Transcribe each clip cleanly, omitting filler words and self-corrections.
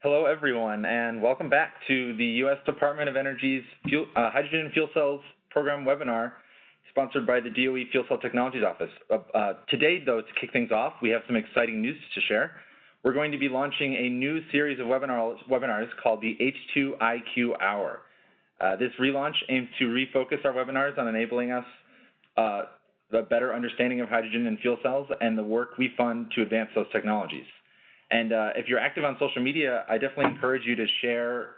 Hello, everyone, and welcome back to the U.S. Department of Energy's Hydrogen and Fuel Cells Program webinar, sponsored by the DOE Fuel Cell Technologies Office. Today, though, to kick things off, we have some exciting news to share. We're going to be launching a new series of webinars called the H2IQ Hour. This relaunch aims to refocus our webinars on enabling us the better understanding of hydrogen and fuel cells and the work we fund to advance those technologies. And if you're active on social media, I definitely encourage you to share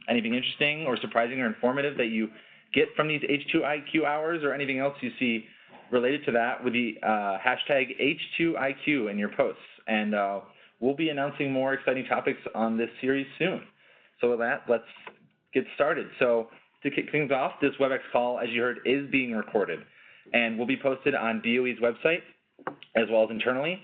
anything interesting or surprising or informative that you get from these H2IQ hours or anything else you see related to that with the hashtag H2IQ in your posts. And we'll be announcing more exciting topics on this series soon. So with that, let's get started. So to kick things off, this WebEx call, as you heard, is being recorded and will be posted on DOE's website as well as internally.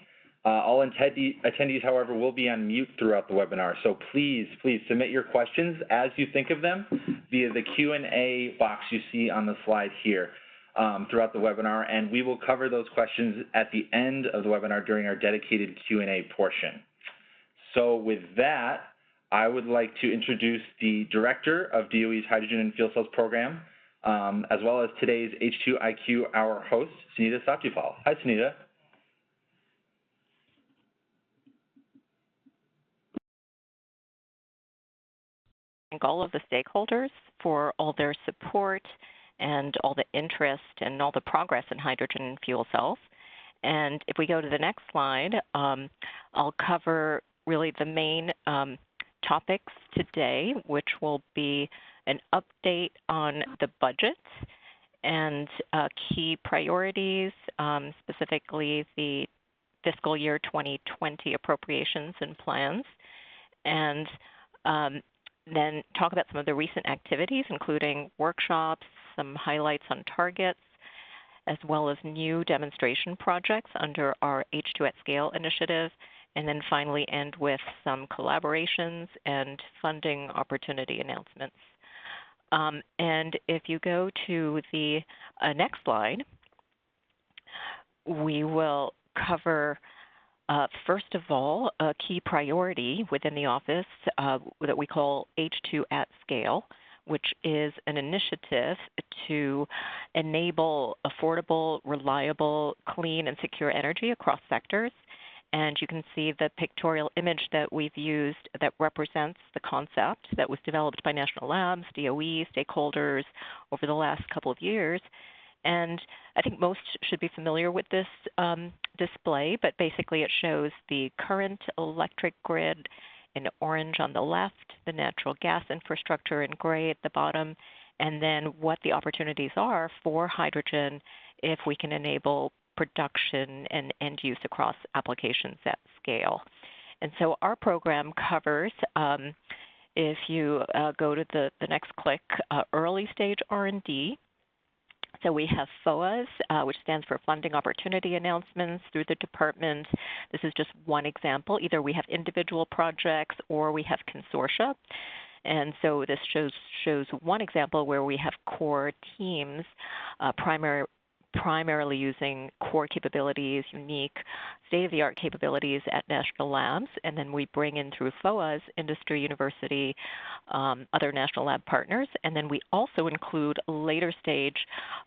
All attendees, however, will be on mute throughout the webinar, so please submit your questions as you think of them via the Q&A box you see on the slide here throughout the webinar, and we will cover those questions at the end of the webinar during our dedicated Q&A portion. So with that, I would like to introduce the Director of DOE's Hydrogen and Fuel Cells Program, as well as today's H2IQ Hour host, Sunita Satyapal. Hi, Sunita. Thank all of the stakeholders for all their support and all the interest and all the progress in hydrogen and fuel cells. And if we go to the next slide, I'll cover really the main topics today, which will be an update on the budget and key priorities, specifically the fiscal year 2020 appropriations and plans, and then talk about some of the recent activities, including workshops, some highlights on targets, as well as new demonstration projects under our H2 at Scale initiative, and then finally end with some collaborations and funding opportunity announcements. And if you go to the next slide, we will cover first of all, a key priority within the office that we call H2 at Scale, which is an initiative to enable affordable, reliable, clean, and secure energy across sectors. And you can see the pictorial image that we've used that represents the concept that was developed by national labs, DOE, stakeholders over the last couple of years. And I think most should be familiar with this display, but basically it shows the current electric grid in orange on the left, the natural gas infrastructure in gray at the bottom, and then what the opportunities are for hydrogen if we can enable production and end use across applications at scale. And so our program covers, if you go to the next click, early stage R&D. So we have FOAs, which stands for Funding Opportunity Announcements through the department. This is just one example. Either we have individual projects or we have consortia. And so this shows one example where we have core teams, primarily using core capabilities, unique state-of-the-art capabilities at national labs, and then we bring in through FOAs, industry, university, other national lab partners, and then we also include later stage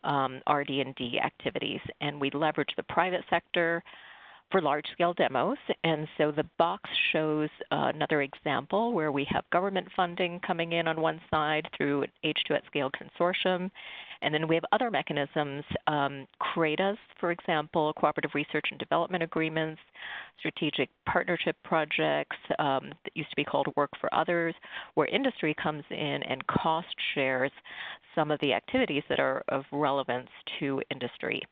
RD&D activities, and we leverage the private sector for large-scale demos. And so the box shows another example where we have government funding coming in on one side through an H2 at Scale consortium. And then we have other mechanisms, CRADAs, for example, cooperative research and development agreements, strategic partnership projects that used to be called Work for Others, where industry comes in and cost shares some of the activities that are of relevance to industry.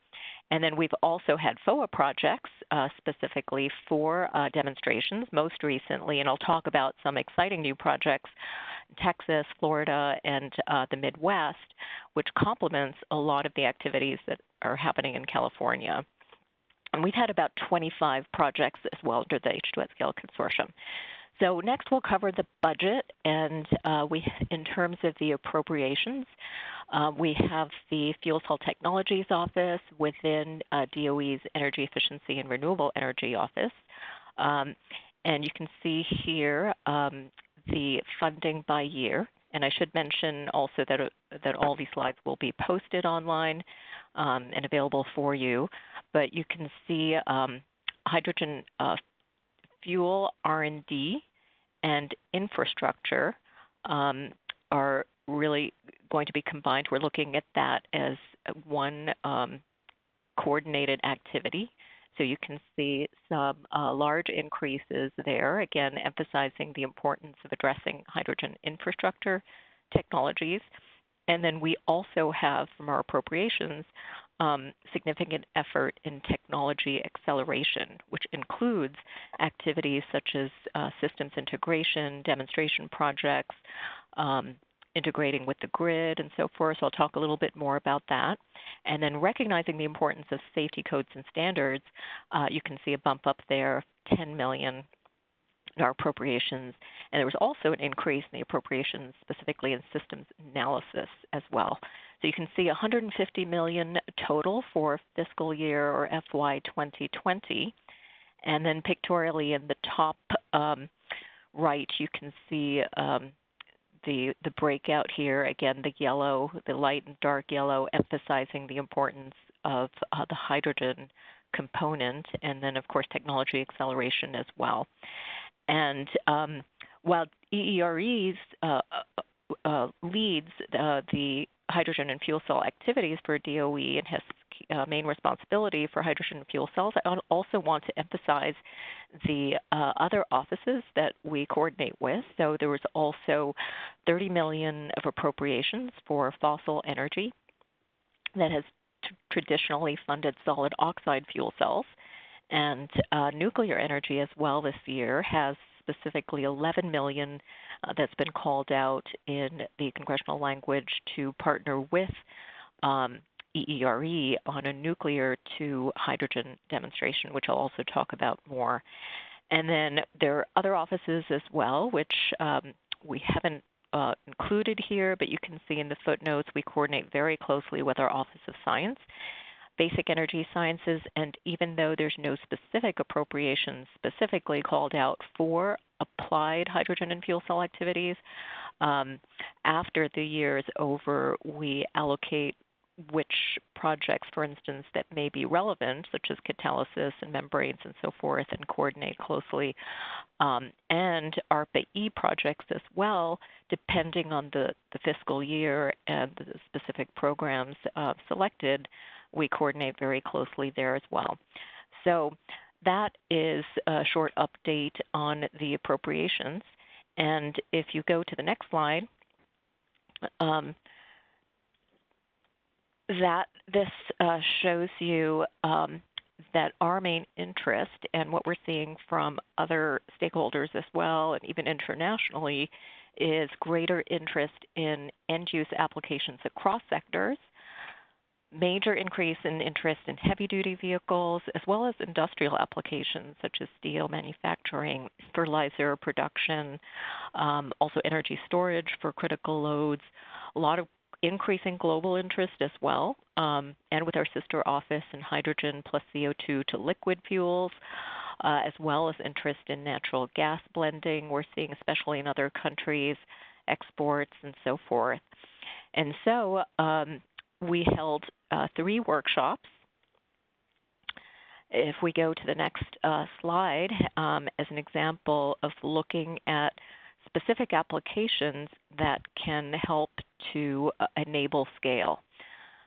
And then we've also had FOA projects specifically for demonstrations, most recently, and I'll talk about some exciting new projects in Texas, Florida, and the Midwest, which complements a lot of the activities that are happening in California. And we've had about 25 projects as well under the H2 at Scale consortium. So next we'll cover the budget, and in terms of the appropriations, we have the Fuel Cell Technologies Office within DOE's Energy Efficiency and Renewable Energy Office. And you can see here the funding by year. And I should mention also that all these slides will be posted online and available for you. But you can see hydrogen fuel R&D and infrastructure are really going to be combined. We're looking at that as one coordinated activity. So you can see some large increases there, again, emphasizing the importance of addressing hydrogen infrastructure technologies. And then we also have, from our appropriations, significant effort in technology acceleration, which includes activities such as systems integration, demonstration projects, integrating with the grid, and so forth. So I'll talk a little bit more about that. And then recognizing the importance of safety codes and standards, you can see a bump up there of $10 million in our appropriations. And there was also an increase in the appropriations specifically in systems analysis as well. So you can see $150 million total for fiscal year or FY 2020. And then pictorially in the top right, you can see the breakout here, again, the yellow, the light and dark yellow, emphasizing the importance of the hydrogen component, and then, of course, technology acceleration as well. And while EERE's leads the hydrogen and fuel cell activities for DOE and has main responsibility for hydrogen and fuel cells, I also want to emphasize the other offices that we coordinate with. So there was also $30 million of appropriations for fossil energy that has traditionally funded solid oxide fuel cells. And nuclear energy as well this year has specifically $11 million that's been called out in the congressional language to partner with EERE on a nuclear to hydrogen demonstration, which I'll also talk about more. And then there are other offices as well, which we haven't included here, but you can see in the footnotes we coordinate very closely with our Office of Science, Basic Energy Sciences, and even though there's no specific appropriations specifically called out for applied hydrogen and fuel cell activities, after the year is over, we allocate which projects, for instance, that may be relevant, such as catalysis and membranes and so forth, and coordinate closely, and ARPA-E projects as well, depending on the fiscal year and the specific programs selected, we coordinate very closely there as well. So that is a short update on the appropriations. And if you go to the next slide, this shows you that our main interest and what we're seeing from other stakeholders as well, and even internationally, is greater interest in end-use applications across sectors, major increase in interest in heavy-duty vehicles, as well as industrial applications such as steel manufacturing, fertilizer production, also energy storage for critical loads, a lot of increasing global interest as well, and with our sister office in hydrogen plus CO2 to liquid fuels, as well as interest in natural gas blending, we're seeing especially in other countries, exports and so forth. And so we held 3 workshops. If we go to the next slide, as an example of looking at specific applications that can help to enable scale.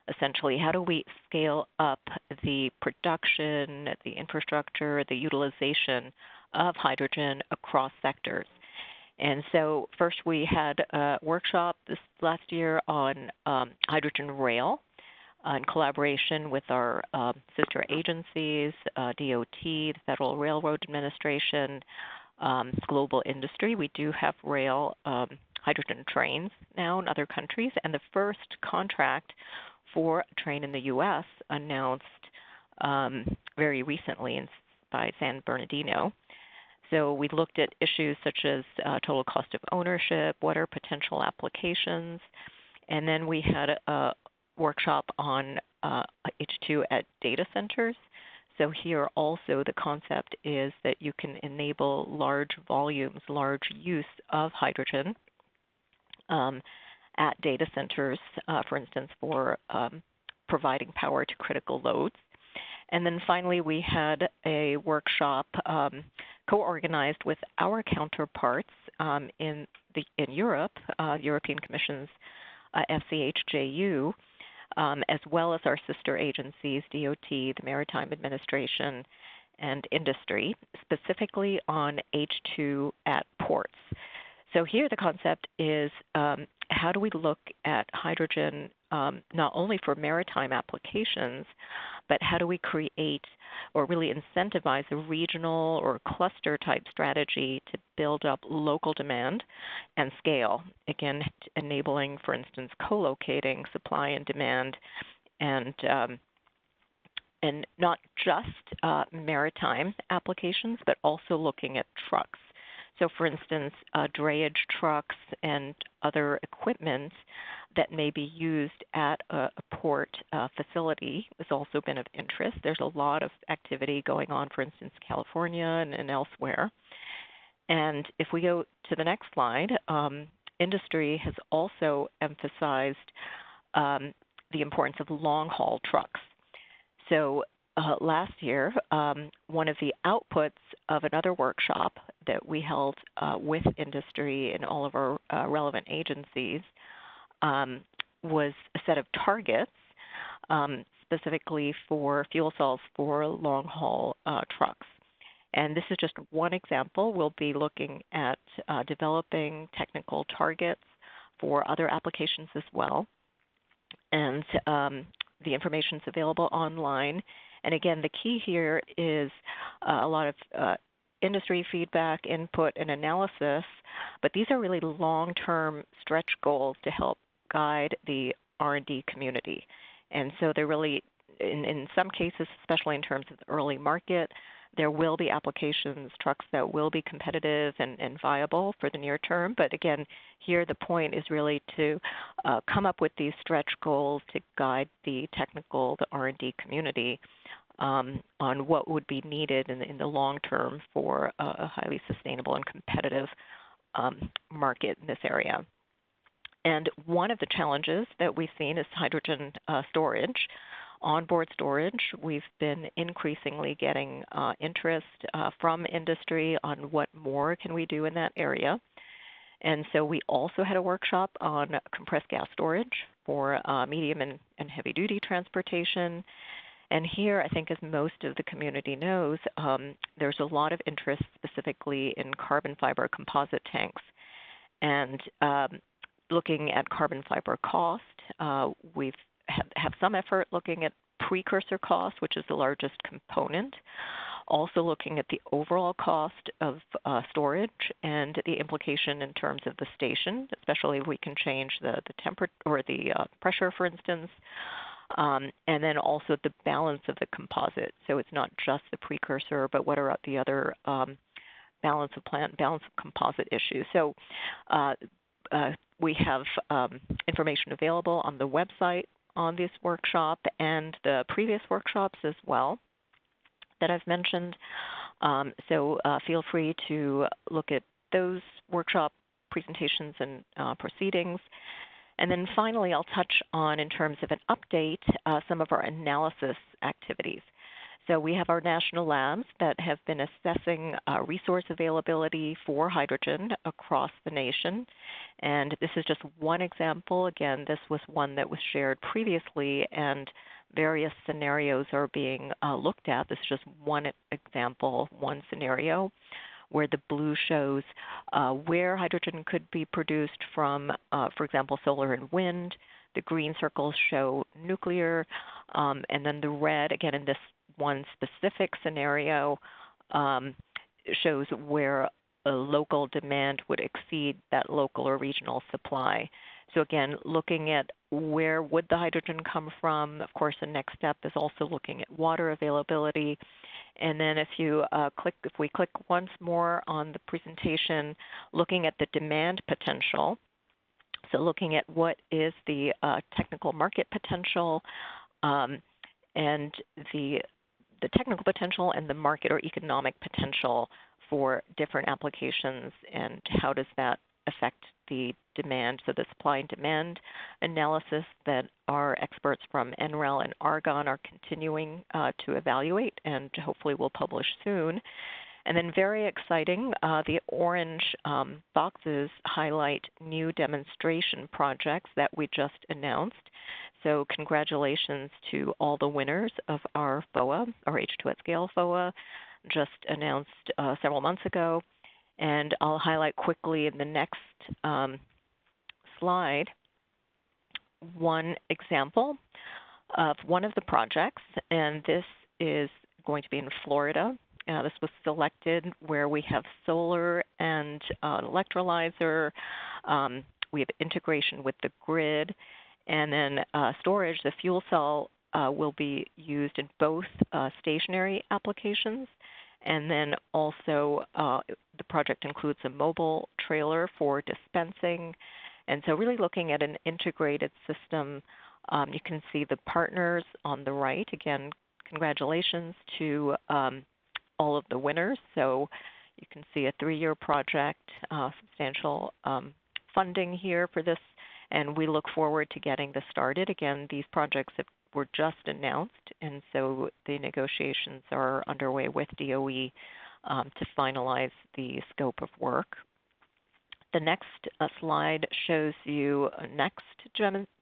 Essentially, how do we scale up the production, the infrastructure, the utilization of hydrogen across sectors? And so first we had a workshop this last year on hydrogen rail in collaboration with our sister agencies, DOT, the Federal Railroad Administration, global industry. We do have rail hydrogen trains now in other countries, and the first contract for a train in the U.S. announced very recently by San Bernardino. So we looked at issues such as total cost of ownership, what are potential applications, and then we had a workshop on H2 at data centers. So here also the concept is that you can enable large volumes, large use of hydrogen at data centers, for instance, for providing power to critical loads. And then finally, we had a workshop co-organized with our counterparts in Europe, European Commission's FCHJU, as well as our sister agencies, DOT, the Maritime Administration, and industry, specifically on H2 at ports. So here the concept is how do we look at hydrogen not only for maritime applications, but how do we create or really incentivize a regional or cluster type strategy to build up local demand and scale, again, enabling, for instance, co-locating supply and demand and not just maritime applications, but also looking at trucks. So for instance, drayage trucks and other equipment that may be used at a port facility has also been of interest. There's a lot of activity going on, for instance, California and elsewhere. And if we go to the next slide, industry has also emphasized the importance of long-haul trucks. So last year, one of the outputs of another workshop that we held with industry and all of our relevant agencies was a set of targets specifically for fuel cells for long-haul trucks. And this is just one example. We'll be looking at developing technical targets for other applications as well. And the information is available online. And again, the key here is a lot of industry feedback, input, and analysis, but these are really long-term stretch goals to help guide the R&D community. And so they're really, in some cases, especially in terms of the early market, there will be applications, trucks that will be competitive and viable for the near term. But again, here the point is really to come up with these stretch goals to guide the technical, the R&D community on what would be needed in the long term for a highly sustainable and competitive market in this area. And one of the challenges that we've seen is hydrogen storage. Onboard storage, we've been increasingly getting interest from industry on what more can we do in that area. And so we also had a workshop on compressed gas storage for medium and heavy duty transportation. And here, I think as most of the community knows, there's a lot of interest specifically in carbon fiber composite tanks. And looking at carbon fiber cost, we've have some effort looking at precursor cost, which is the largest component, also looking at the overall cost of storage and the implication in terms of the station, especially if we can change the temperature or the pressure, for instance, and then also the balance of the composite. So it's not just the precursor, but what are the other balance of plant, balance of composite issues. So we have information available on the website on this workshop and the previous workshops as well that I've mentioned. So feel free to look at those workshop presentations and proceedings. And then finally, I'll touch on, in terms of an update, some of our analysis activities. So we have our national labs that have been assessing resource availability for hydrogen across the nation. And this is just one example. Again, this was one that was shared previously, and various scenarios are being looked at. This is just one example, one scenario, where the blue shows where hydrogen could be produced from, for example, solar and wind. The green circles show nuclear, and then the red, again, in this one specific scenario, shows where a local demand would exceed that local or regional supply. So again, looking at where would the hydrogen come from. Of course, the next step is also looking at water availability. And then if we click once more on the presentation, looking at the demand potential. So looking at what is the technical market potential and the the technical potential and the market or economic potential for different applications, and how does that affect the demand, so the supply and demand analysis that our experts from NREL and Argonne are continuing to evaluate and hopefully will publish soon. And then very exciting, the orange boxes highlight new demonstration projects that we just announced. So congratulations to all the winners of our FOA, our H2 at scale FOA, just announced several months ago. And I'll highlight quickly in the next slide one example of one of the projects, and this is going to be in Florida. This was selected where we have solar and electrolyzer. We have integration with the grid, and then storage. The fuel cell will be used in both stationary applications, and then also the project includes a mobile trailer for dispensing. And so really looking at an integrated system. You can see the partners on the right. Again, congratulations to all of the winners. So you can see a 3-year project, substantial funding here for this, and we look forward to getting this started. Again, these projects were just announced, and so the negotiations are underway with DOE to finalize the scope of work. The next slide shows you a next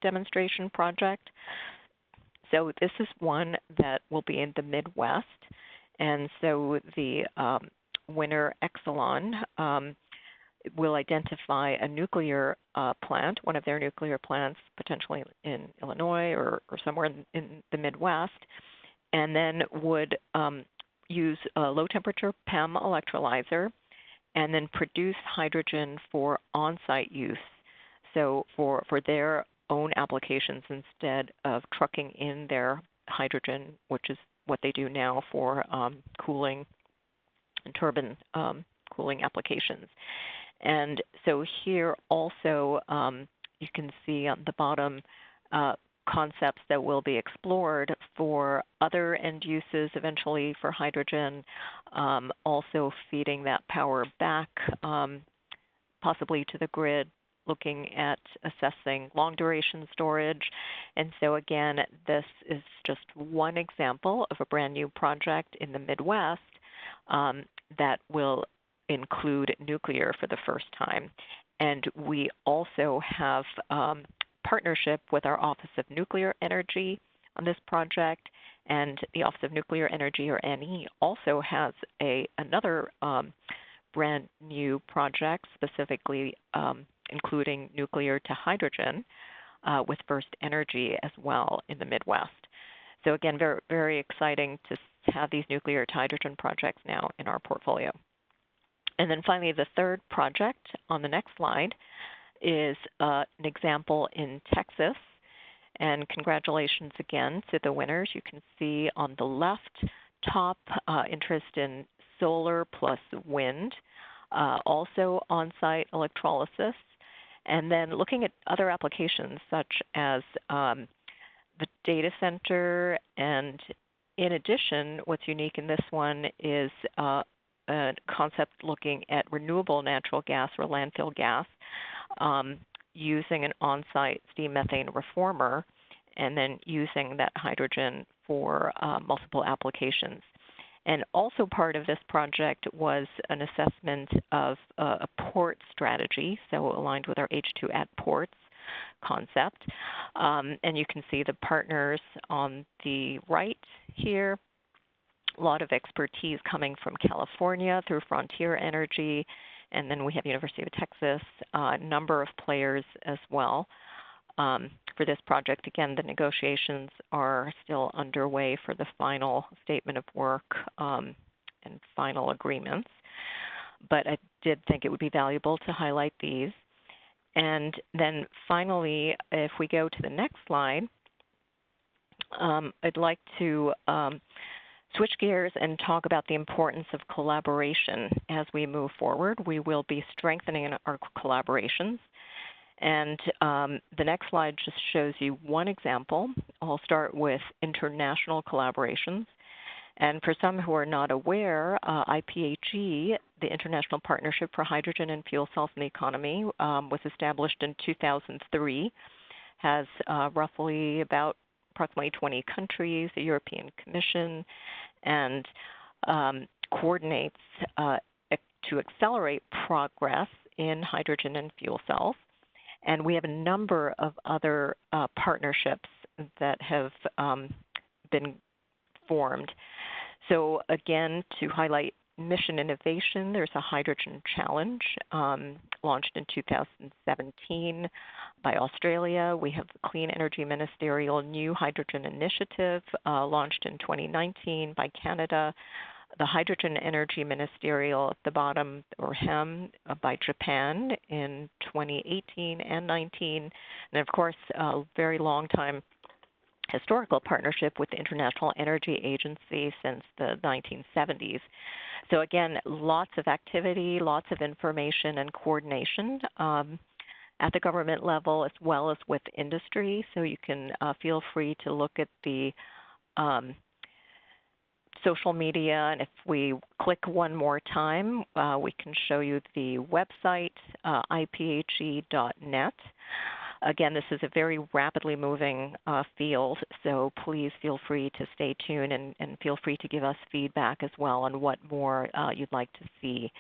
demonstration project. So this is one that will be in the Midwest. And so the winner, Exelon, will identify a nuclear plant, one of their nuclear plants, potentially in Illinois or somewhere in the Midwest, and then would use a low-temperature PEM electrolyzer and then produce hydrogen for on-site use, so for their own applications instead of trucking in their hydrogen, which is what they do now for cooling and turbine cooling applications. And so here also you can see on the bottom concepts that will be explored for other end uses eventually for hydrogen, also feeding that power back possibly to the grid, looking at assessing long duration storage. And so again, this is just one example of a brand new project in the Midwest that will include nuclear for the first time. And we also have partnership with our Office of Nuclear Energy on this project, and the Office of Nuclear Energy, or NE, also has another brand new project, specifically including nuclear to hydrogen with First Energy as well in the Midwest. So again, very, very exciting to have these nuclear to hydrogen projects now in our portfolio. And then finally, the third project on the next slide is an example in Texas. And congratulations again to the winners. You can see on the left top interest in solar plus wind, also on-site electrolysis, and then looking at other applications such as the data center. And in addition, what's unique in this one is a concept looking at renewable natural gas or landfill gas using an on-site steam methane reformer and then using that hydrogen for multiple applications. And also part of this project was an assessment of a port strategy, so aligned with our H2 at ports concept. And you can see the partners on the right here. A lot of expertise coming from California through Frontier Energy, and then we have University of Texas, a number of players as well. For this project, again, the negotiations are still underway for the final statement of work and final agreements. But I did think it would be valuable to highlight these. And then finally, if we go to the next slide, I'd like to switch gears and talk about the importance of collaboration as we move forward. We will be strengthening our collaborations. And the next slide just shows you one example. I'll start with international collaborations. And for some who are not aware, IPHE, the International Partnership for Hydrogen and Fuel Cells in the Economy, was established in 2003, has roughly about approximately 20 countries, the European Commission, and coordinates to accelerate progress in hydrogen and fuel cells. And we have a number of other partnerships that have been formed. So again, to highlight mission innovation, there's a hydrogen challenge launched in 2017 by Australia. We have the Clean Energy Ministerial New Hydrogen Initiative launched in 2019 by Canada. The Hydrogen Energy Ministerial at the bottom, or HEM, by Japan in 2018 and 19. And of course, a very long time historical partnership with the International Energy Agency since the 1970s. So again, lots of activity, lots of information and coordination at the government level as well as with industry. So you can feel free to look at the social media, and if we click one more time, we can show you the website, iphe.net. Again, this is a very rapidly moving field, so please feel free to stay tuned and feel free to give us feedback as well on what more you'd like to see.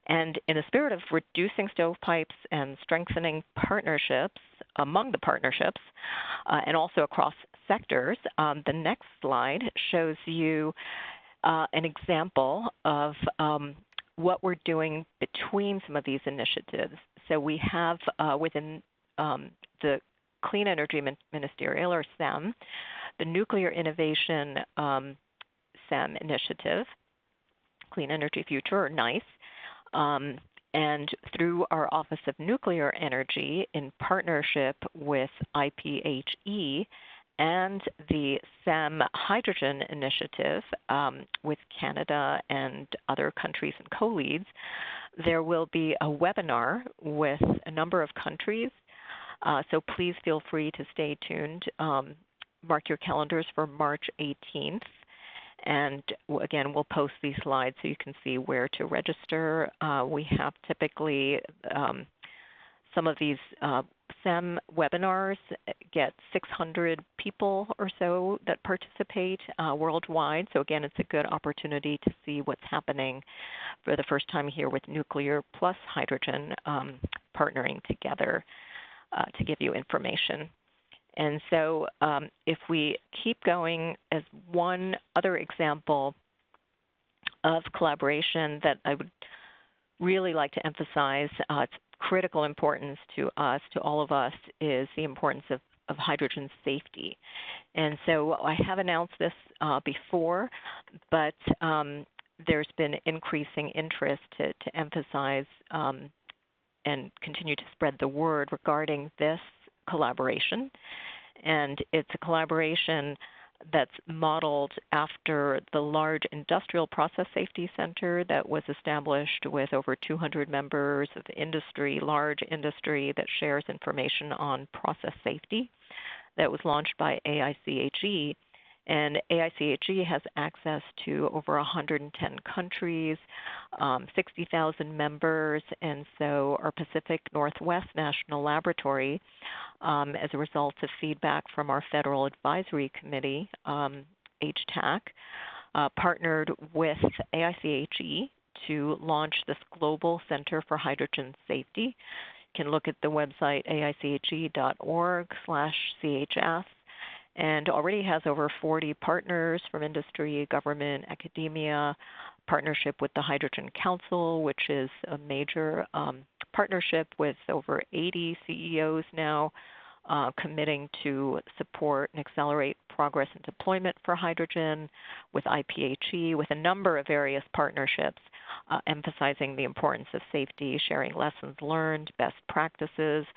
And in the spirit of reducing stovepipes and strengthening partnerships among the partnerships and also across sectors, the next slide shows you an example of what we're doing between some of these initiatives. So we have within the Clean Energy Ministerial, or CEM, the Nuclear Innovation CEM Initiative, Clean Energy Future, or NICE, and through our Office of Nuclear Energy in partnership with IPHE and the CEM Hydrogen Initiative with Canada and other countries and co-leads, there will be a webinar with a number of countries. So please feel free to stay tuned. Mark your calendars for March 18th. And again, we'll post these slides so you can see where to register. We have typically some of these CEM webinars get 600 people or so that participate worldwide. So again, it's a good opportunity to see what's happening for the first time here with nuclear plus hydrogen partnering together to give you information. And so if we keep going, as one other example of collaboration that I would really like to emphasize, its critical importance to us, to all of us, is the importance of hydrogen safety. And so I have announced this before, but there's been increasing interest to emphasize and continue to spread the word regarding this collaboration. And it's a collaboration that's modeled after the large Industrial Process Safety Center that was established with over 200 members of industry, large industry that shares information on process safety, that was launched by AICHE. And AICHE has access to over 110 countries, 60,000 members, and so our Pacific Northwest National Laboratory, as a result of feedback from our Federal Advisory Committee, H2IQ, partnered with AICHE to launch this Global Center for Hydrogen Safety. You can look at the website aiche.org/CHS. And already has over 40 partners from industry, government, academia, partnership with the Hydrogen Council, which is a major partnership with over 80 CEOs now committing to support and accelerate progress and deployment for hydrogen, with IPHE, with a number of various partnerships emphasizing the importance of safety, sharing lessons learned, best practices.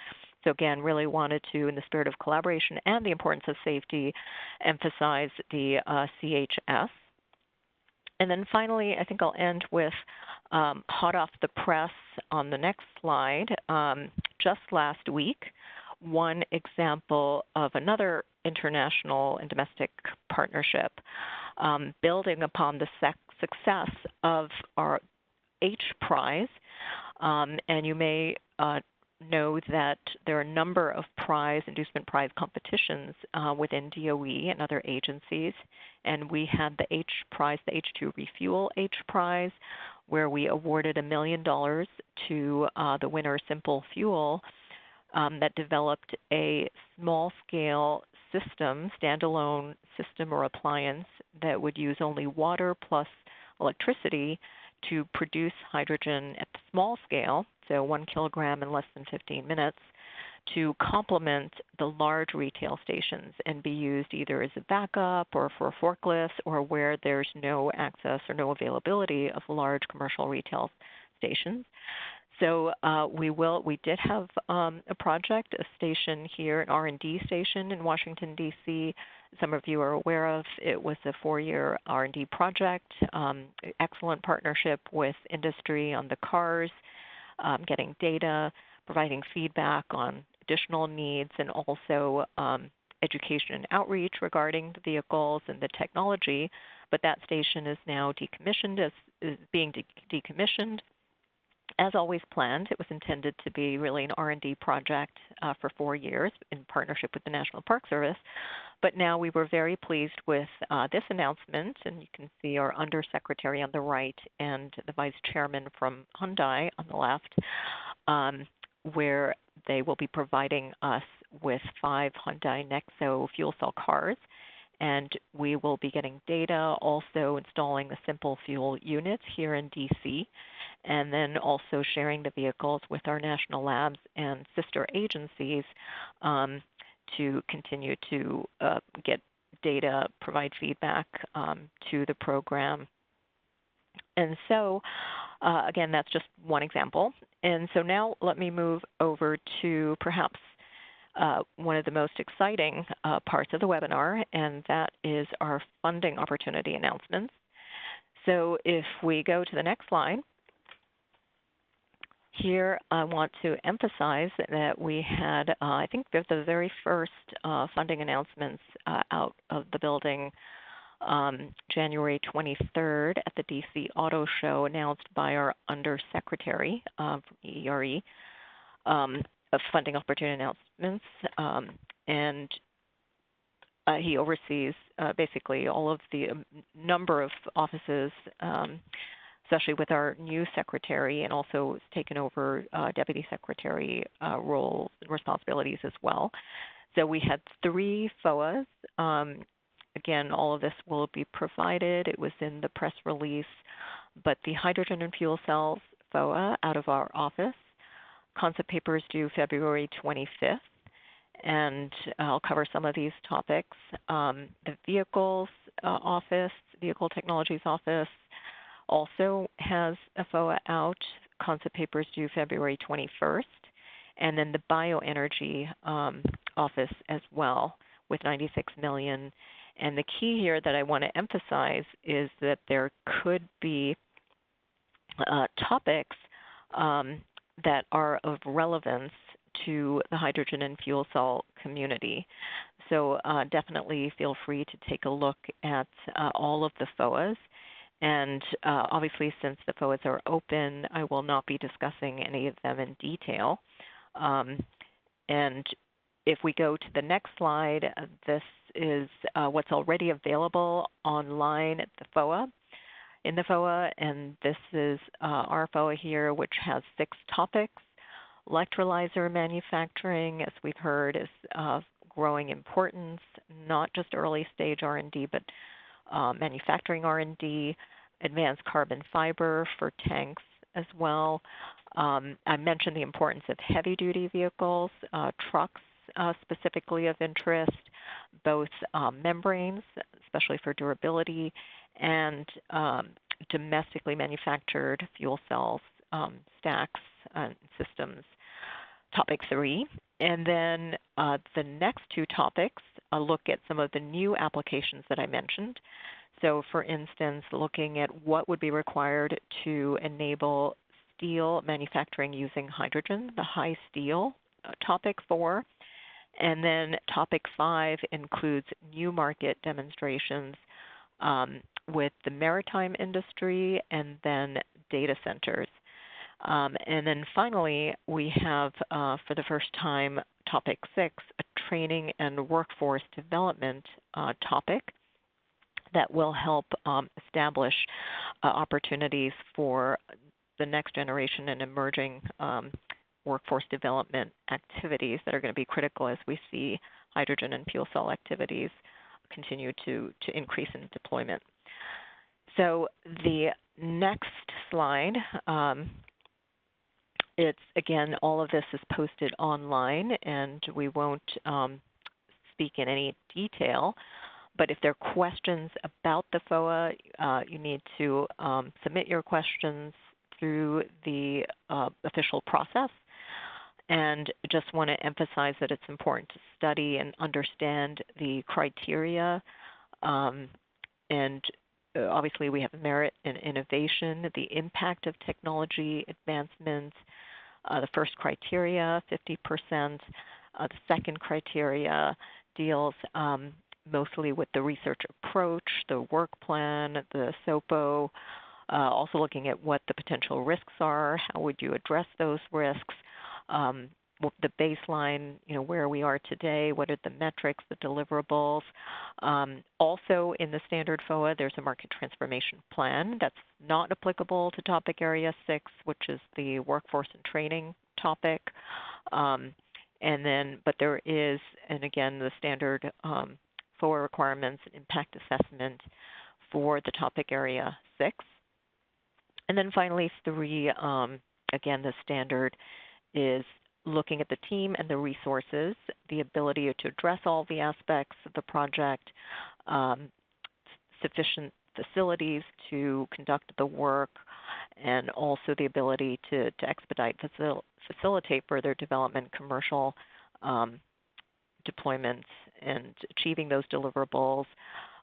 So again, really wanted to, in the spirit of collaboration and the importance of safety, emphasize the CHS. And then finally, I think I'll end with hot off the press on the next slide. Just last week, one example of another international and domestic partnership building upon the success of our H prize. And you may know that there are a number of inducement prize competitions within DOE and other agencies. And we had the H prize, the H2 Refuel H prize, where we awarded $1 million to the winner, Simple Fuel, that developed a small-scale system, standalone system or appliance that would use only water plus electricity to produce hydrogen at the small scale, so 1 kilogram in less than 15 minutes, to complement the large retail stations and be used either as a backup or for forklifts or where there's no access or no availability of large commercial retail stations. So we did have a project, a station here, an R&D station in Washington, D.C. Some of you are aware of. It was a 4-year R&D project, excellent partnership with industry on the cars, getting data, providing feedback on additional needs, and also education and outreach regarding the vehicles and the technology. But that station is now decommissioned, is being decommissioned. As always planned, it was intended to be really an R&D project for 4 years in partnership with the National Park Service. But now we were very pleased with this announcement, and you can see our undersecretary on the right and the vice chairman from Hyundai on the left, where they will be providing us with 5 Hyundai Nexo fuel cell cars. And we will be getting data, also installing the Simple Fuel units here in DC, and then also sharing the vehicles with our national labs and sister agencies to continue to get data, provide feedback to the program. And so, again, that's just one example. And so now let me move over to perhaps one of the most exciting parts of the webinar, and that is our funding opportunity announcements. So if we go to the next slide, here I want to emphasize that we had, I think, the very first funding announcements out of the building January 23rd at the DC Auto Show, announced by our Undersecretary from EERE of funding opportunity announcements, and he oversees basically all of the number of offices, especially with our new secretary, and also has taken over deputy secretary roles and responsibilities as well. So we had 3 FOAs. Again, all of this will be provided. It was in the press release, but the hydrogen and fuel cells FOA out of our office. Concept papers due February 25th, and I'll cover some of these topics. The vehicles office, vehicle technologies office, also has a FOA out, concept papers due February 21st, and then the bioenergy office as well with $96 million. And the key here that I want to emphasize is that there could be topics that are of relevance to the hydrogen and fuel cell community. So definitely feel free to take a look at all of the FOAs. And obviously, since the FOAs are open, I will not be discussing any of them in detail. And if we go to the next slide, this is what's already available online at the FOA. In the FOA, and this is our FOA here, which has 6 topics. Electrolyzer manufacturing, as we've heard, is of growing importance, not just early stage R&D, but manufacturing R&D, advanced carbon fiber for tanks as well. I mentioned the importance of heavy-duty vehicles, trucks specifically of interest, both membranes, especially for durability, and domestically manufactured fuel cells, stacks, and systems, topic 3. And then the next 2 topics look at some of the new applications that I mentioned. So for instance, looking at what would be required to enable steel manufacturing using hydrogen, the high steel, topic 4. And then topic 5 includes new market demonstrations with the maritime industry and then data centers. And then finally, we have, for the first time, topic 6, a training and workforce development topic that will help establish opportunities for the next generation and emerging workforce development activities that are going to be critical as we see hydrogen and fuel cell activities continue to increase in deployment. So the next slide, it's again, all of this is posted online, and we won't speak in any detail. But if there are questions about the FOA, you need to submit your questions through the official process. And just want to emphasize that it's important to study and understand the criteria. And obviously, we have merit and innovation, the impact of technology advancements, the first criteria, 50%. The second criteria deals mostly with the research approach, the work plan, the SOPO, also looking at what the potential risks are, how would you address those risks, the baseline, where we are today, what are the metrics, the deliverables. Also in the standard FOA, there's a market transformation plan that's not applicable to topic area 6, which is the workforce and training topic. But there is, and again, the standard FOA requirements and impact assessment for the topic area 6. And then finally, 3, again, the standard is looking at the team and the resources, the ability to address all the aspects of the project, sufficient facilities to conduct the work, and also the ability to expedite, facilitate further development, commercial deployments, and achieving those deliverables,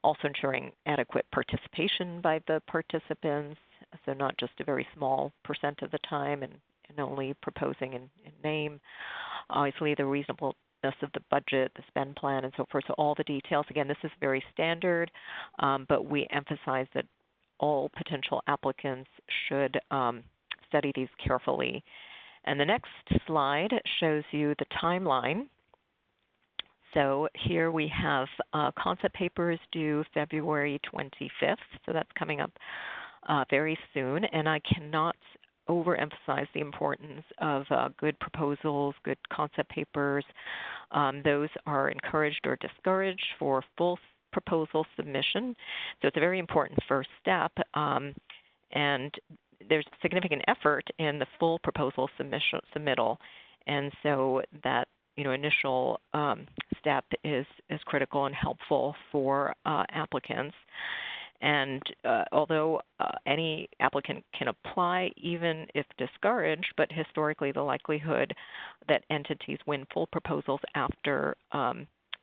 also ensuring adequate participation by the participants, so not just a very small % of the time and only proposing in name. Obviously, the reasonableness of the budget, the spend plan, and so forth. So all the details. Again, this is very standard, but we emphasize that all potential applicants should study these carefully. And the next slide shows you the timeline. So here we have concept papers due February 25th, so that's coming up very soon. And I cannot overemphasize the importance of good proposals, good concept papers. Those are encouraged or discouraged for full proposal submission. So it's a very important first step, and there's significant effort in the full proposal submittal, and so that initial step is critical and helpful for applicants. And although any applicant can apply even if discouraged, but historically the likelihood that entities win full proposals after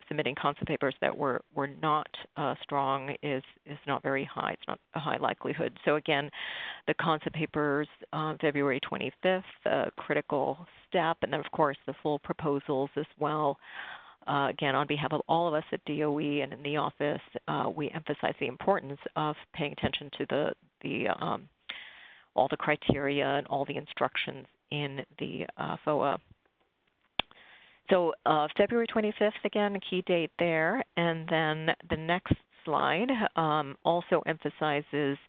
submitting concept papers that were not strong is not very high. It's not a high likelihood. So again, the concept papers, February 25th, a critical step, and then of course the full proposals as well. Again, on behalf of all of us at DOE and in the office, we emphasize the importance of paying attention to all the criteria and all the instructions in the FOA. So February 25th, again, a key date there. And then the next slide also emphasizes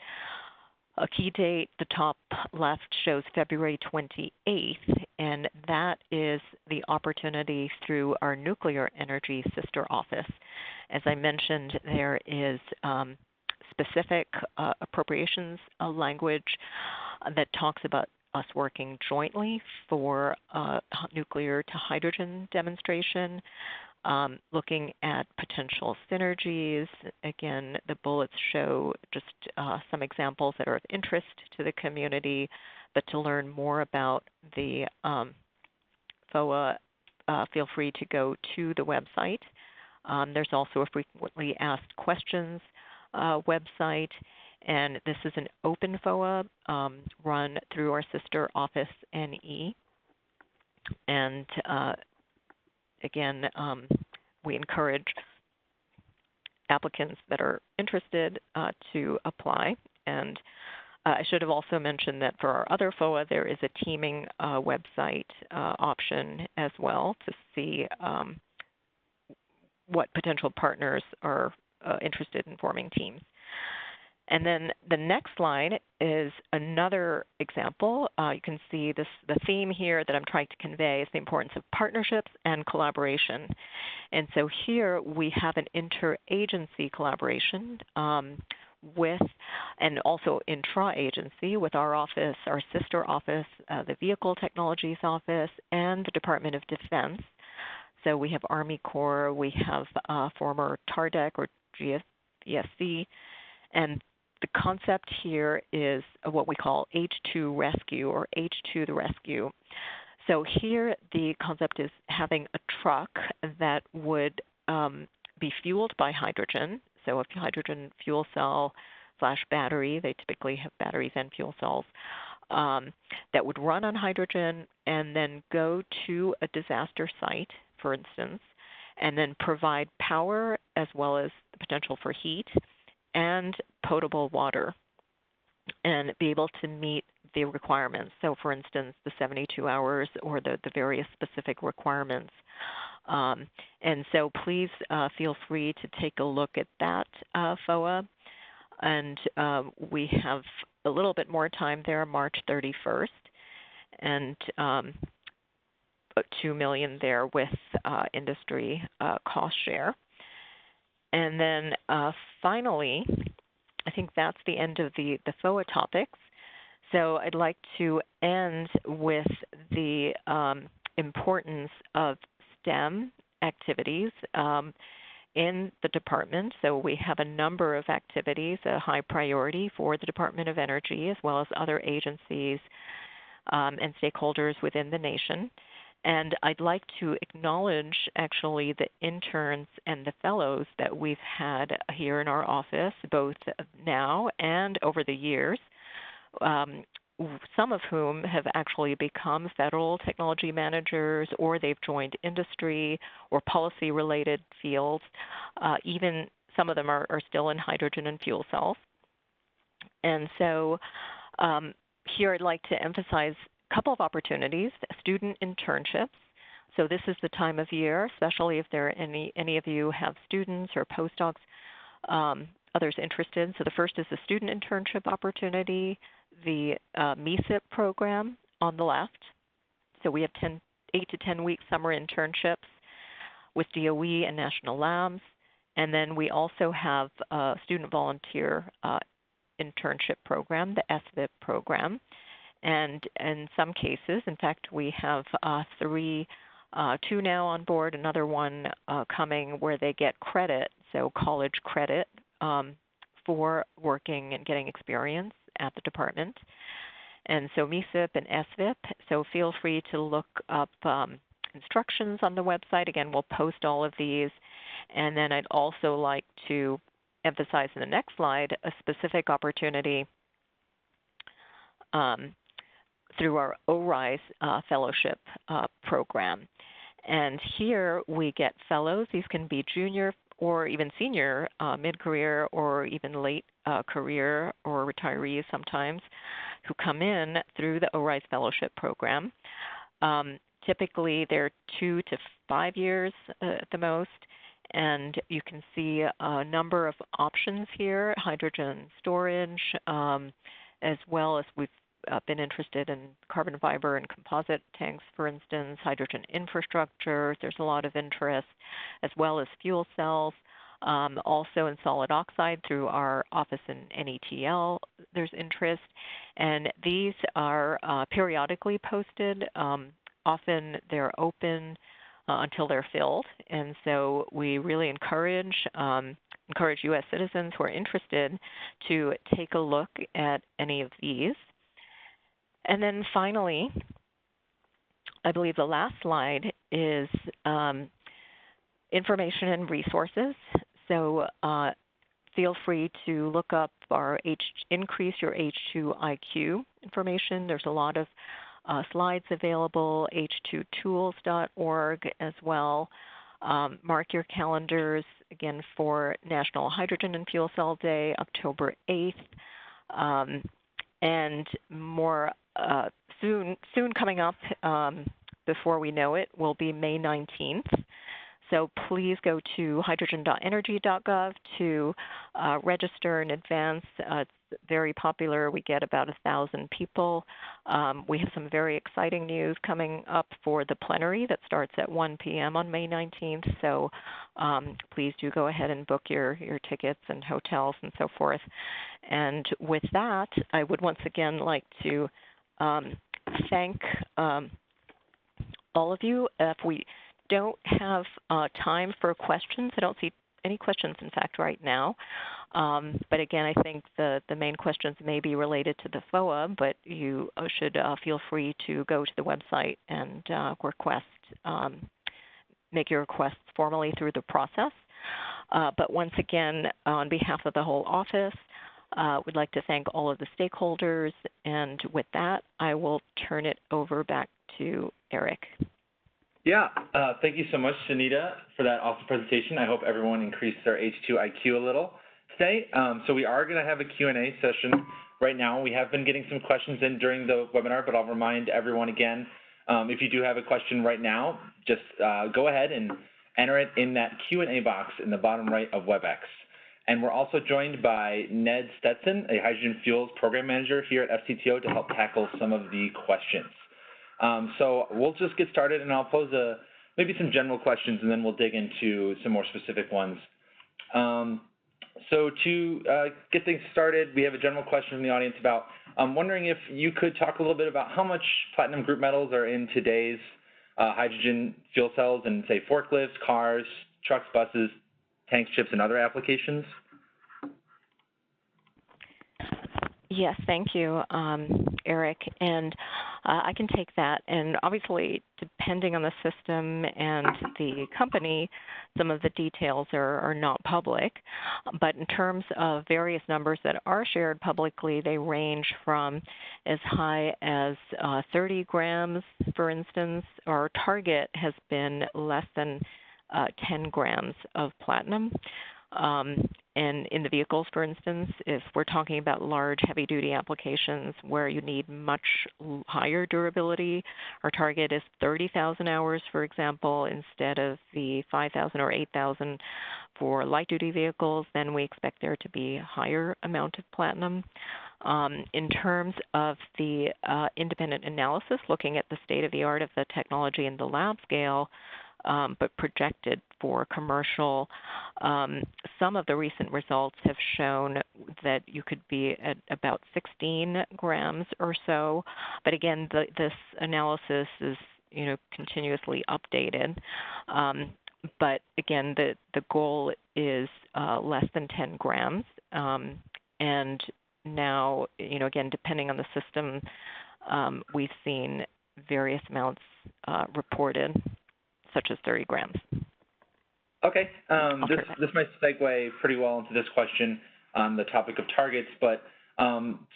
a key date. The top left shows February 28th, and that is the opportunity through our nuclear energy sister office. As I mentioned, there is specific appropriations language that talks about us working jointly for nuclear to hydrogen demonstration, looking at potential synergies. Again, the bullets show just some examples that are of interest to the community, but to learn more about the FOA, feel free to go to the website. There's also a frequently asked questions website, and this is an open FOA run through our sister office, NE. And again, we encourage applicants that are interested to apply. And I should have also mentioned that for our other FOA, there is a teaming website option as well to see what potential partners are interested in forming teams. And then the next slide is another example. You can see the theme here that I'm trying to convey is the importance of partnerships and collaboration. And so here we have an interagency collaboration with, and also intra-agency with our office, our sister office, the Vehicle Technologies Office, and the Department of Defense. So we have Army Corps, we have former TARDEC or GSC, and the concept here is what we call H2 rescue or H2 the rescue. So here the concept is having a truck that would be fueled by hydrogen. So a hydrogen fuel cell / battery, they typically have batteries and fuel cells, that would run on hydrogen and then go to a disaster site, for instance, and then provide power as well as the potential for heat and potable water, and be able to meet the requirements. So for instance, the 72 hours or the various specific requirements. And so please feel free to take a look at that FOA. And we have a little bit more time there, March 31st, and $2 million there with industry cost share. And then finally, I think that's the end of the FOA topics. So I'd like to end with the importance of STEM activities in the department. So we have a number of activities, a high priority for the Department of Energy as well as other agencies and stakeholders within the nation. And I'd like to acknowledge actually the interns and the fellows that we've had here in our office, both now and over the years, some of whom have actually become federal technology managers, or they've joined industry or policy-related fields. Even some of them are still in hydrogen and fuel cells. And so here I'd like to emphasize couple of opportunities, student internships. So this is the time of year, especially if there are any of you have students or postdocs, others interested. So the first is the student internship opportunity, the MESIP program on the left. So we have 8 to 10 week summer internships with DOE and national labs. And then we also have a student volunteer internship program, the SVIP program. And in some cases, in fact, we have 2 now on board, another one coming where they get credit, so college credit for working and getting experience at the department. And so MESIP and SVIP, so feel free to look up instructions on the website. Again, we'll post all of these. And then I'd also like to emphasize in the next slide a specific opportunity through our ORISE fellowship program. And here we get fellows. These can be junior or even senior, mid-career or even late career or retirees sometimes, who come in through the ORISE fellowship program. Typically they're 2 to 5 years at the most. And you can see a number of options here, hydrogen storage, as well as we've been interested in carbon fiber and composite tanks, for instance, hydrogen infrastructure. There's a lot of interest, as well as fuel cells. Also in solid oxide through our office in NETL, there's interest. And these are periodically posted. Often they're open until they're filled. And so we really encourage U.S. citizens who are interested to take a look at any of these. And then finally, I believe the last slide is information and resources. So feel free to look up our Increase Your H2IQ information. There's a lot of slides available, h2tools.org as well. Mark your calendars again for National Hydrogen and Fuel Cell Day, October 8th. And more soon coming up, before we know it, will be May 19th. So please go to hydrogen.energy.gov to register in advance. It's very popular. We get about 1,000 people. We have some very exciting news coming up for the plenary that starts at 1 p.m. on May 19th. So please do go ahead and book your tickets and hotels and so forth. And with that, I would once again like to thank all of you. If we don't have time for questions, I don't see any questions, in fact, right now. But again, I think the main questions may be related to the FOA, but you should feel free to go to the website and make your requests formally through the process. But once again, on behalf of the whole office, we'd like to thank all of the stakeholders. And with that, I will turn it over back to Eric. Yeah, thank you so much, Shanita, for that awesome presentation. I hope everyone increased their H2IQ a little today. So we are going to have a Q&A session right now. We have been getting some questions in during the webinar, but I'll remind everyone again, if you do have a question right now, just go ahead and enter it in that Q&A box in the bottom right of WebEx. And we're also joined by Ned Stetson, a hydrogen fuels program manager here at FCTO, to help tackle some of the questions. So we'll just get started, and I'll pose maybe some general questions, and then we'll dig into some more specific ones. So to get things started, we have a general question from the audience about wondering if you could talk a little bit about how much platinum group metals are in today's hydrogen fuel cells and, say, forklifts, cars, trucks, buses, tanks, ships, and other applications. Yes, thank you, Eric. And I can take that. And obviously, depending on the system and the company, some of the details are not public. But in terms of various numbers that are shared publicly, they range from as high as 30 grams, for instance. Our target has been less than 10 grams of platinum. And in the vehicles, for instance, if we're talking about large, heavy-duty applications where you need much higher durability, our target is 30,000 hours, for example, instead of the 5,000 or 8,000 for light-duty vehicles, then we expect there to be a higher amount of platinum. In terms of the independent analysis, looking at the state-of-the-art of the technology in the lab scale, but projected for commercial. Some of the recent results have shown that you could be at about 16 grams or so. But again, this analysis is continuously updated. But again, the goal is less than 10 grams. And now, again, depending on the system, we've seen various amounts reported, such as 30 grams. Okay, this might segue pretty well into this question on the topic of targets, but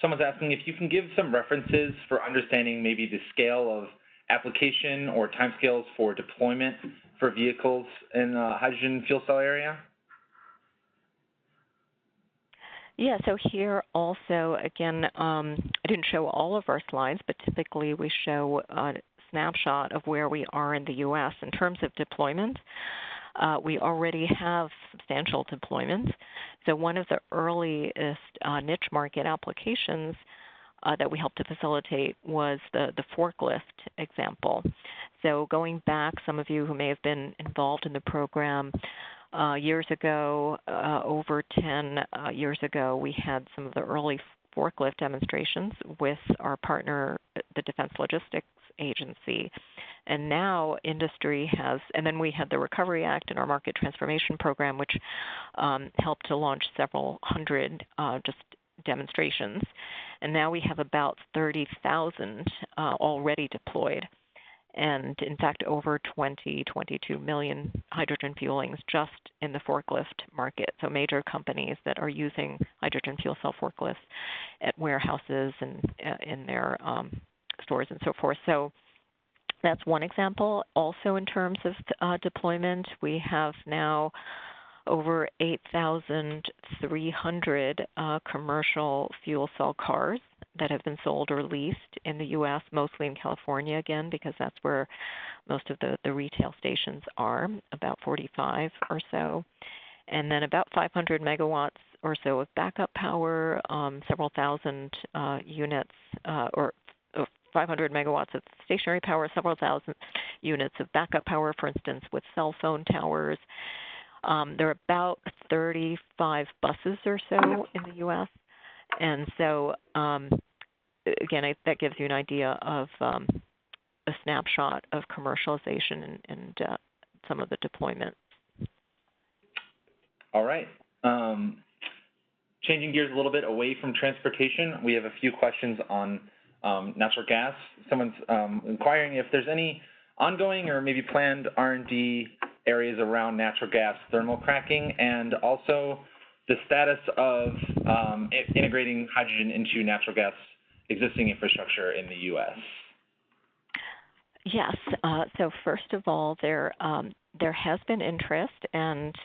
someone's asking if you can give some references for understanding maybe the scale of application or timescales for deployment for vehicles in the hydrogen fuel cell area. Yeah, so here also, again, I didn't show all of our slides, but typically we show a snapshot of where we are in the U.S. in terms of deployment. We already have substantial deployments. So one of the earliest niche market applications that we helped to facilitate was the forklift example. So going back, some of you who may have been involved in the program years ago, over 10 years ago, we had some of the early forklift demonstrations with our partner, the Defense Logistics Agency. And now industry has, and then we had the Recovery Act and our Market Transformation Program, which helped to launch several hundred just demonstrations. And now we have about 30,000 already deployed. And in fact, over 22 million hydrogen fuelings just in the forklift market. So major companies that are using hydrogen fuel cell forklifts at warehouses and in their stores and so forth. So That's one example. Also, in terms of deployment, we have now over 8,300 commercial fuel cell cars that have been sold or leased in the U.S., mostly in California again, because that's where most of the retail stations are, about 45 or so. And then about 500 megawatts or so of backup power, several thousand units, or 500 megawatts of stationary power, several thousand units of backup power, for instance, with cell phone towers. There are about 35 buses or so in the U.S. And so, again, that gives you an idea of a snapshot of commercialization and some of the deployment. All right. Changing gears a little bit away from transportation, we have a few questions on natural gas. Someone's inquiring if there's any ongoing or maybe planned R&D areas around natural gas thermal cracking, and also the status of integrating hydrogen into natural gas existing infrastructure in the U.S. Yes. So first of all, there has been interest and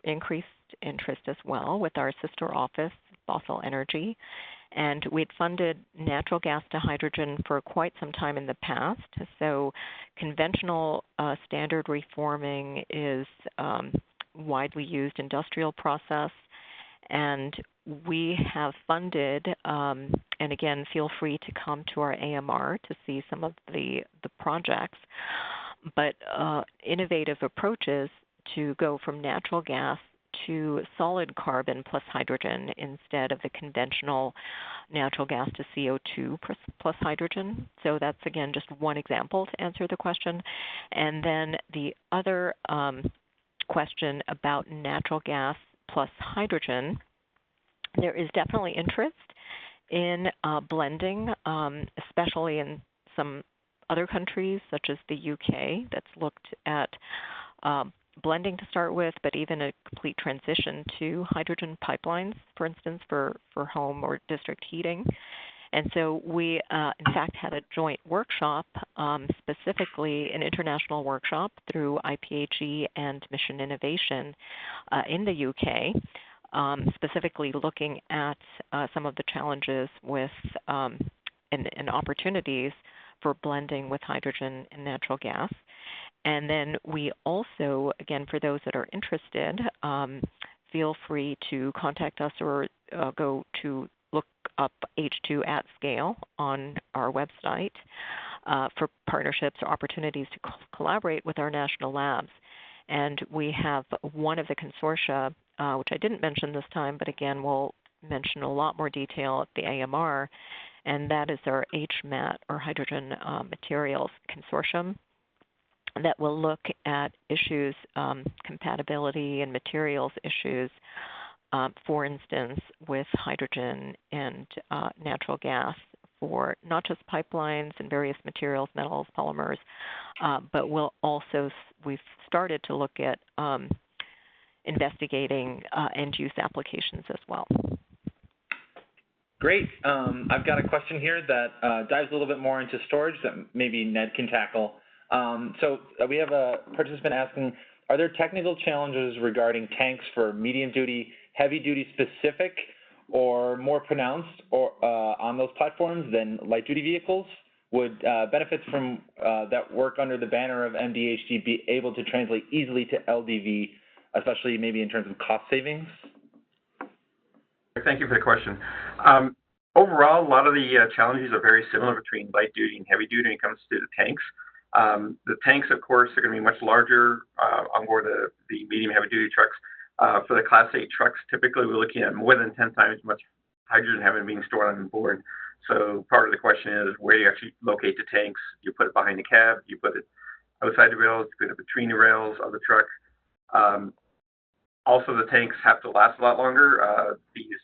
increased interest as well with our sister office, Fossil Energy. And we'd funded natural gas to hydrogen for quite some time in the past. So conventional standard reforming is widely used industrial process. And we have funded, and again, feel free to come to our AMR to see some of the projects, but innovative approaches to go from natural gas to solid carbon plus hydrogen instead of the conventional natural gas to CO2 plus hydrogen. So that's, again, just one example to answer the question. And then the other question about natural gas plus hydrogen, there is definitely interest in blending, especially in some other countries such as the UK that's looked at blending to start with, but even a complete transition to hydrogen pipelines, for instance, for home or district heating. And so we, in fact, had a joint workshop, specifically an international workshop through IPAG and Mission Innovation in the UK, specifically looking at some of the challenges with and opportunities for blending with hydrogen and natural gas. And then we also, again, for those that are interested, feel free to contact us or go to look up H2 at scale on our website for partnerships or opportunities to collaborate with our national labs. And we have one of the consortia, which I didn't mention this time, but again, we'll mention a lot more detail at the AMR, and that is our HMAT, or Hydrogen Materials Consortium, that will look at issues, compatibility and materials issues, for instance, with hydrogen and natural gas for not just pipelines and various materials, metals, polymers, but we've started to look at investigating end-use applications as well. Great. I've got a question here that dives a little bit more into storage that maybe Ned can tackle. So we have a participant asking, are there technical challenges regarding tanks for medium-duty, heavy-duty specific, or more pronounced or on those platforms than light-duty vehicles? Would benefits from that work under the banner of MDHD be able to translate easily to LDV, especially maybe in terms of cost savings? Thank you for the question. Overall, a lot of the challenges are very similar between light duty and heavy duty when it comes to the tanks. The tanks, of course, are going to be much larger on board the medium heavy duty trucks. For the Class 8 trucks, typically we're looking at more than 10 times as much hydrogen having being stored on board. So part of the question is, where do you actually locate the tanks? You put it behind the cab, you put it outside the rails, you put it between the rails of the truck. Also, the tanks have to last a lot longer. These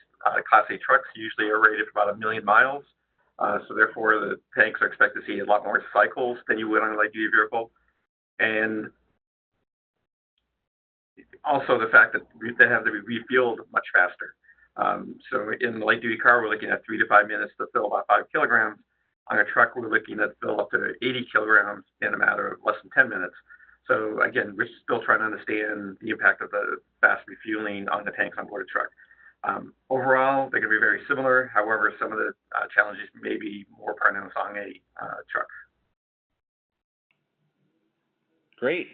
Class 8 trucks usually are rated for about 1 million miles. So therefore, the tanks are expected to see a lot more cycles than you would on a light-duty vehicle. And also the fact that they have to be refueled much faster. So in the light-duty car, we're looking at 3 to 5 minutes to fill about 5 kilograms. On a truck, we're looking at fill up to 80 kilograms in a matter of less than 10 minutes. So again, we're still trying to understand the impact of the fast refueling on the tanks on board a truck. Overall, they're going to be very similar. However, some of the challenges may be more pronounced on a truck. Great.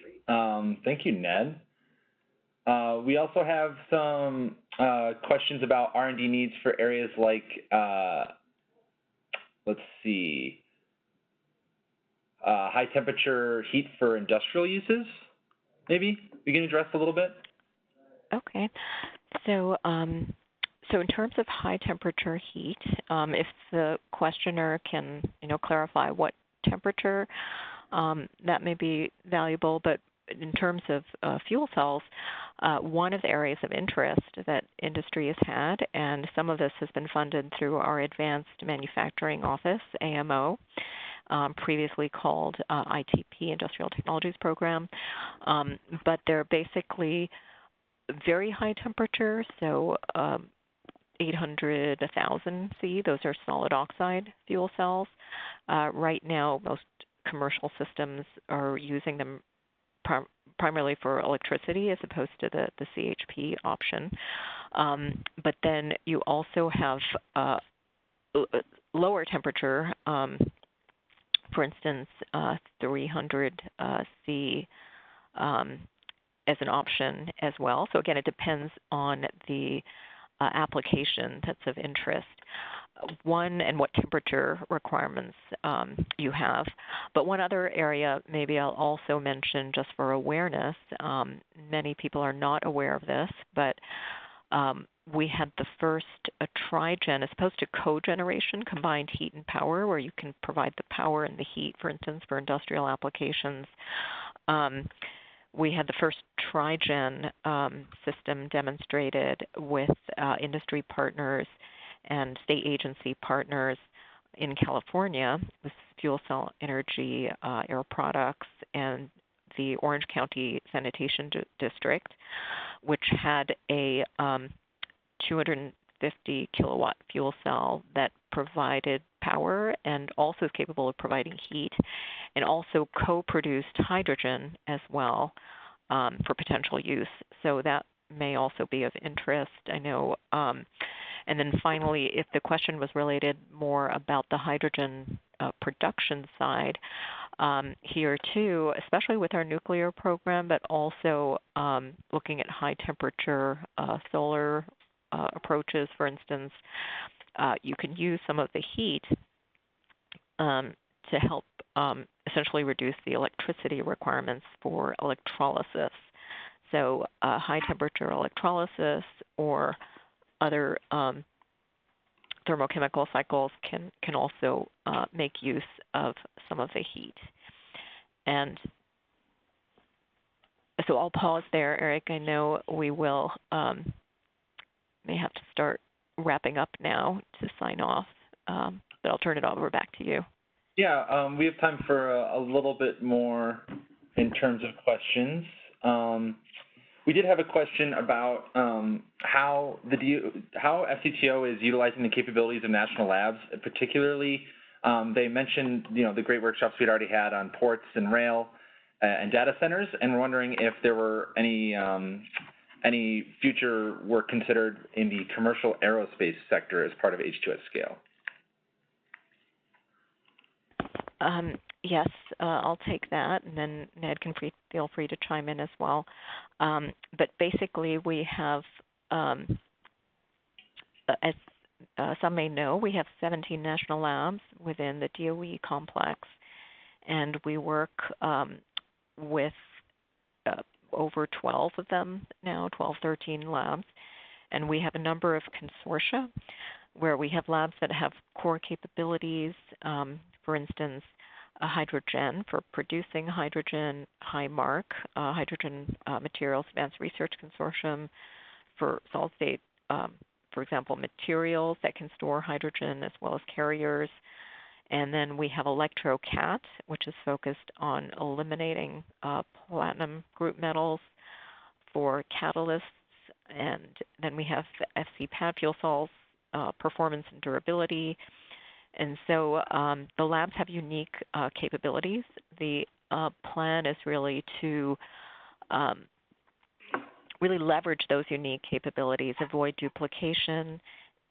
Thank you, Ned. We also have some questions about R&D needs for areas like, let's see, high temperature heat for industrial uses, maybe we can address a little bit. Okay, so so in terms of high temperature heat, if the questioner can clarify what temperature, that may be valuable. But in terms of fuel cells, one of the areas of interest that industry has had, and some of this has been funded through our Advanced Manufacturing Office, AMO, previously called ITP, Industrial Technologies Program, but they're basically very high temperature, so 800, 1,000 C. Those are solid oxide fuel cells. Right now, most commercial systems are using them primarily for electricity as opposed to the CHP option. But then you also have lower temperature, for instance, 300 C as an option as well. So again, it depends on the application that's of interest. One, and what temperature requirements you have. But one other area maybe I'll also mention just for awareness, many people are not aware of this, but we had the first trigen, as opposed to cogeneration, combined heat and power, where you can provide the power and the heat, for instance, for industrial applications. We had the first trigen system demonstrated with industry partners and state agency partners in California with Fuel Cell Energy, Air Products, and the Orange County Sanitation District, which had a 250 kilowatt fuel cell that provided power and also is capable of providing heat, and also co-produced hydrogen as well for potential use. So that may also be of interest. I know. And then finally, if the question was related more about the hydrogen production side, here too, especially with our nuclear program, but also looking at high temperature solar approaches, for instance, you can use some of the heat to help essentially reduce the electricity requirements for electrolysis. So high temperature electrolysis or other thermochemical cycles can also make use of some of the heat. And so I'll pause there, Eric. I know we will may have to start wrapping up now to sign off, but I'll turn it over back to you. Yeah, we have time for a little bit more in terms of questions. We did have a question about how FCTO is utilizing the capabilities of national labs. Particularly, they mentioned the great workshops we'd already had on ports and rail and data centers, and we're wondering if there were any future work considered in the commercial aerospace sector as part of H2 at scale. Yes, I'll take that, and then Ned can feel free to chime in as well. But basically, we have, as some may know, we have 17 national labs within the DOE complex, and we work with over 12 of them now, 12, 13 labs, and we have a number of consortia where we have labs that have core capabilities, for instance, hydrogen for producing hydrogen, HIMARC, Hydrogen Materials Advanced Research Consortium for solid state, for example, materials that can store hydrogen as well as carriers. And then we have ElectroCat, which is focused on eliminating platinum group metals for catalysts. And then we have FCPAD fuel cells, performance and durability. And so the labs have unique capabilities. The plan is really to really leverage those unique capabilities, avoid duplication,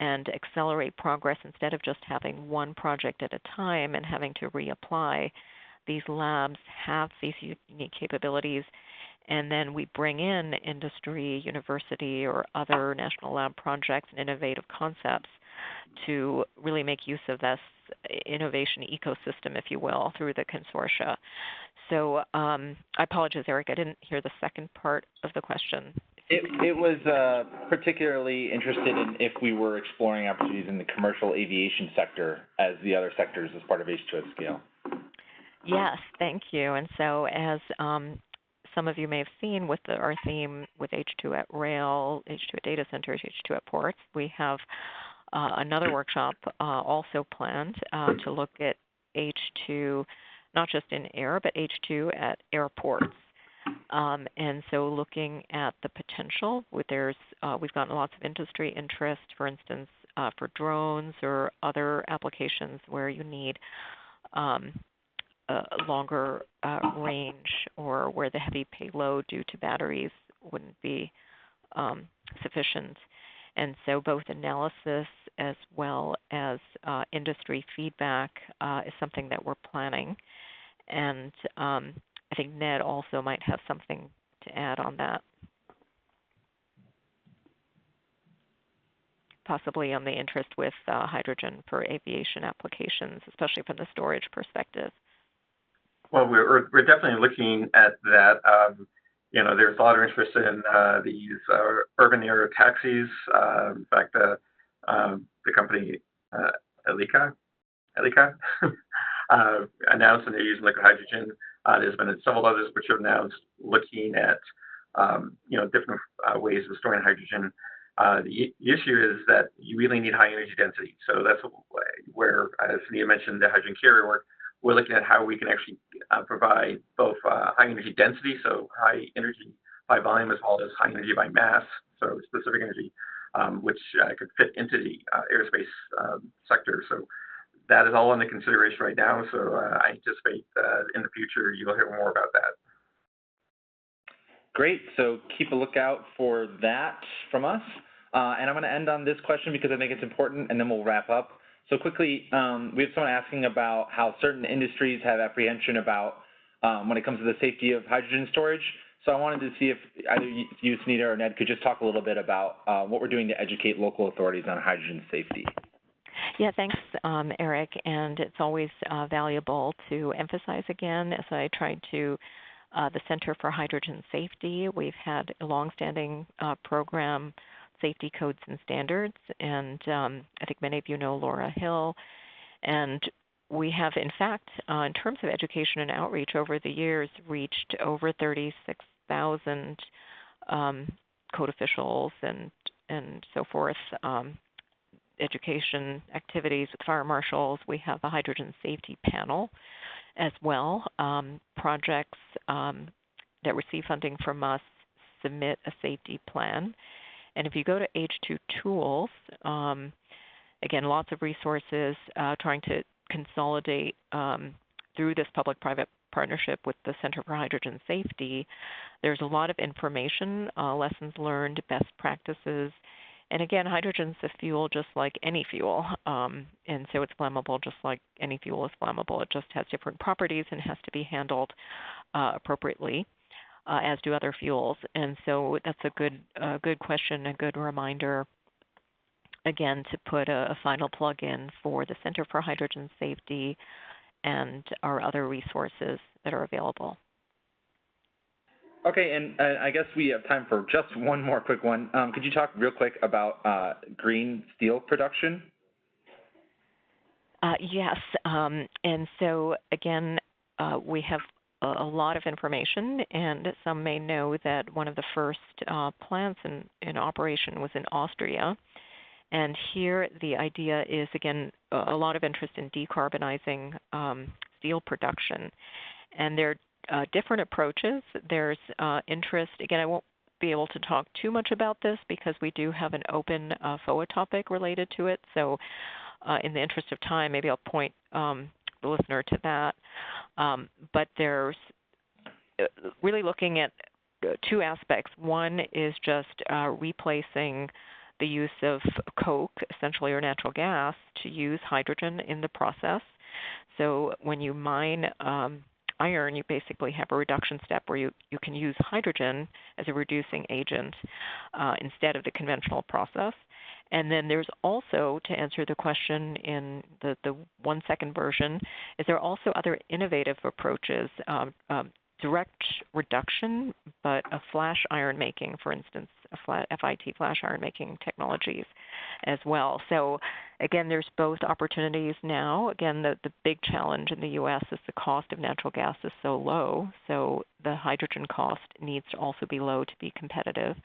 and accelerate progress instead of just having one project at a time and having to reapply. These labs have these unique capabilities, and then we bring in industry, university, or other national lab projects and innovative concepts to really make use of this innovation ecosystem, if you will, through the consortia. So I apologize, Eric, I didn't hear the second part of the question. It was particularly interested in if we were exploring opportunities in the commercial aviation sector as the other sectors as part of H2 at Scale. Yes, thank you. And so as some of you may have seen with our theme with H2 at Rail, H2 at Data Centers, H2 at Ports, we have another workshop also planned to look at H2, not just in air, but H2 at airports. And so looking at the potential, we've gotten lots of industry interest, for instance, for drones or other applications where you need a longer range or where the heavy payload due to batteries wouldn't be sufficient. And so both analysis as well as industry feedback is something that we're planning. And I think Ned also might have something to add on that, possibly on the interest with hydrogen for aviation applications, especially from the storage perspective. Well, we're definitely looking at that. There's a lot of interest in these urban air taxis. In fact, the company Elika announced that they're using liquid hydrogen. There's been several others which are announced looking at different ways of storing hydrogen. The issue is that you really need high energy density. So that's where, as Nia mentioned, the hydrogen carrier work. We're looking at how we can actually provide both high energy density, so high energy by volume, as well as high energy by mass, so specific energy, which could fit into the aerospace sector. So that is all under consideration right now. So I anticipate in the future you'll hear more about that. Great. So keep a lookout for that from us. And I'm going to end on this question because I think it's important, and then we'll wrap up. So quickly, we have someone asking about how certain industries have apprehension about when it comes to the safety of hydrogen storage. So I wanted to see if either you, Sunita, or Ned could just talk a little bit about what we're doing to educate local authorities on hydrogen safety. Yeah, thanks, Eric. And it's always valuable to emphasize again, as I tried to, the Center for Hydrogen Safety. We've had a longstanding program, Safety Codes and Standards, and I think many of you know Laura Hill. And we have, in fact, in terms of education and outreach over the years, reached over 36,000 code officials and so forth, education activities with fire marshals. We have a hydrogen safety panel as well. Projects that receive funding from us submit a safety plan. And if you go to H2 Tools, again, lots of resources trying to consolidate through this public-private partnership with the Center for Hydrogen Safety. There's a lot of information, lessons learned, best practices. And again, hydrogen's a fuel just like any fuel. And so it's flammable just like any fuel is flammable. It just has different properties and has to be handled appropriately, as do other fuels. And so that's a good question, a good reminder, again, to put a final plug in for the Center for Hydrogen Safety and our other resources that are available. Okay, and I guess we have time for just one more quick one. Could you talk real quick about green steel production? Yes, and so again, we have a lot of information, and some may know that one of the first plants in operation was in Austria. And here the idea is, again, a lot of interest in decarbonizing steel production. And there are different approaches. There's interest, again, I won't be able to talk too much about this because we do have an open FOA topic related to it. So in the interest of time, maybe I'll point the listener to that. But there's really looking at two aspects. One is just replacing the use of coke, essentially, or natural gas, to use hydrogen in the process. So when you mine iron, you basically have a reduction step where you can use hydrogen as a reducing agent instead of the conventional process. And then there's also, to answer the question in the 1 second version, is there also other innovative approaches, direct reduction, but a flash iron making, for instance, FIT flash iron making technologies as well. So again, there's both opportunities now. Again, the big challenge in the U.S. is the cost of natural gas is so low, so the hydrogen cost needs to also be low to be competitive.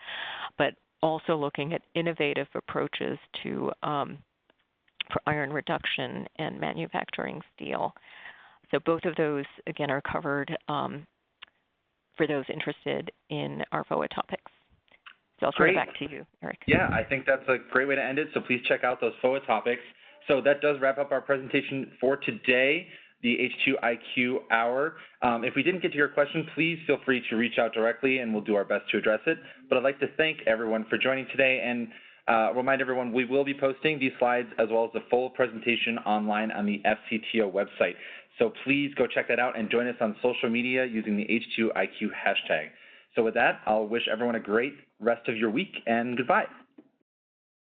But also looking at innovative approaches to for iron reduction and manufacturing steel. So both of those, again, are covered for those interested in our VOA topics. So I'll turn it back to you, Eric. Yeah, I think that's a great way to end it, so please check out those FOA topics. So that does wrap up our presentation for today, the H2IQ Hour. If we didn't get to your question, please feel free to reach out directly and we'll do our best to address it. But I'd like to thank everyone for joining today and remind everyone we will be posting these slides as well as the full presentation online on the FCTO website. So please go check that out and join us on social media using the H2IQ hashtag. So with that, I'll wish everyone a great rest of your week and goodbye.